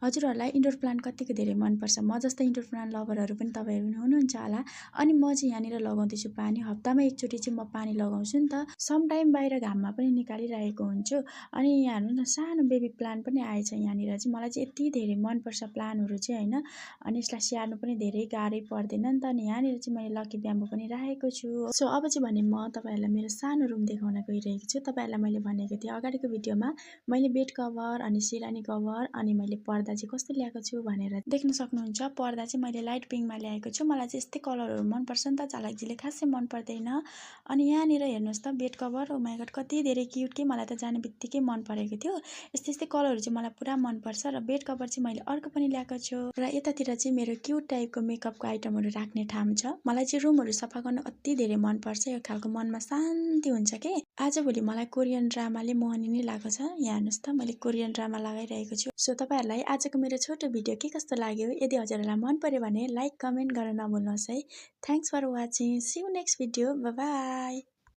हजुरहरूलाई indoor plant कत्तिको धेरै मनपर्छ? म जस्तै इन्डोर प्लान्ट लभरहरू पनि तपाईँहरू पनि हुनुहुन्छ होला। अनि म चाहिँ यहाँनिर लगाउँदैछु पानी। हप्तामा एकचोटि चाहिँ म पानी लगाउँछु नि त। सम टाइम बाहिर घाममा पनि निकालिरहेको हुन्छु। अनि यहाँ हेर्नु न सानो बेबी प्लान्ट पनि आएछ यहाँनिर चाहिँ। मलाई चाहिँ यति धेरै मनपर्छ प्लान्टहरू चाहिँ होइन। अनि यसलाई स्याहार्नु पनि धेरै गाह्रै पर्दैन नि त। अनि यहाँनिर चाहिँ मैले लकी ब्याम्बो पनि राखेको छु। सो अब चाहिँ भने म तपाईँहरूलाई मेरो सानो रुम देखाउन गइरहेको छु। तपाईँहरूलाई मैले भनेको थिएँ अगाडिको भिडियोमा मैले बेड कभर अनि सिरानी कभर अनि मैले पर्दा चाहिँ कस्तो ल्याएको छु भनेर देख्न सक्नुहुन्छ। पर्दा चाहिँ मैले लाइट पिङ्कमा ल्याएको छु। मलाई चाहिँ यस्तै कलरहरू मनपर्छ नि त, झालकझिले खासै मन पर्दैन। अनि यहाँनिर हेर्नुहोस् त bed cover, oh my god कति धेरै क्युट के, मलाई त जाने बित्तिकै मन परेको थियो। यस्तै यस्तै कलरहरू चाहिँ मलाई पुरा मनपर्छ। र बेड कभर चाहिँ मैले अर्को पनि ल्याएको छु। र यतातिर चाहिँ मेरो क्युट टाइपको मेकअपको आइटमहरू राख्ने ठाउँ छ। मलाई चाहिँ रुमहरू सफा गर्न अति धेरै मनपर्छ। यो खालको मनमा शान्ति हुन्छ के। आजभोलि मलाई कोरियन ड्रामाले मोहनी नै लागेको छ। यहाँ हेर्नुहोस् त मैले कोरियन ड्रामा लगाइरहेको छु। सो तपाईँहरूलाई आजको मेरो छोटो भिडियो के कस्तो लाग्यो? यदि हजुरहरूलाई मन पर्यो भने लाइक कमेन्ट गर्न नभुल्नुहोस् है। Thanks for watching. See you next video. Bye by.